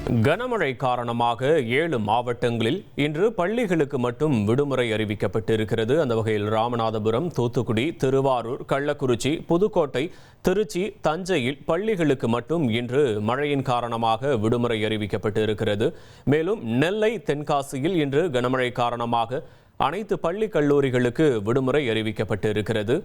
கனமழை காரணமாக 7 மாவட்டங்களில் இன்று பள்ளிகளுக்கு மட்டும் விடுமுறை அறிவிக்கப்பட்டிருக்கிறது. அந்த வகையில் ராமநாதபுரம், தூத்துக்குடி, திருவாரூர், கள்ளக்குறிச்சி, புதுக்கோட்டை, திருச்சி, தஞ்சையில் பள்ளிகளுக்கு மட்டும் இன்று மழையின் காரணமாக விடுமுறை அறிவிக்கப்பட்டிருக்கிறது. மேலும் நெல்லை, தென்காசியில் இன்று கனமழை காரணமாக அனைத்து பள்ளி கல்லூரிகளுக்கு விடுமுறை அறிவிக்கப்பட்டிருக்கிறது.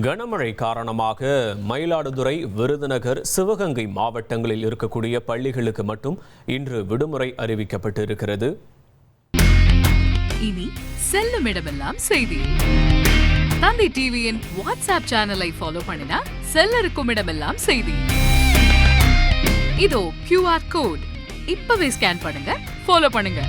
கனமழை காரணமாக மயிலாடுதுறை, விருதுநகர், சிவகங்கை மாவட்டங்களில் இருக்கக்கூடிய பள்ளிகளுக்கு மட்டும் இன்று விடுமுறை அறிவிக்கப்பட்டிருக்கிறது. இனி செல்லும் இடமெல்லாம் செய்தி. தந்தை டிவியின் வாட்ஸ்அப் சேனலை ஃபாலோ பண்ணினா செல்ல இருக்கும் இடமெல்லாம் செய்தி. இதோ QR கோட், இப்பவே ஸ்கேன் பண்ணுங்க, ஃபாலோ பண்ணுங்க.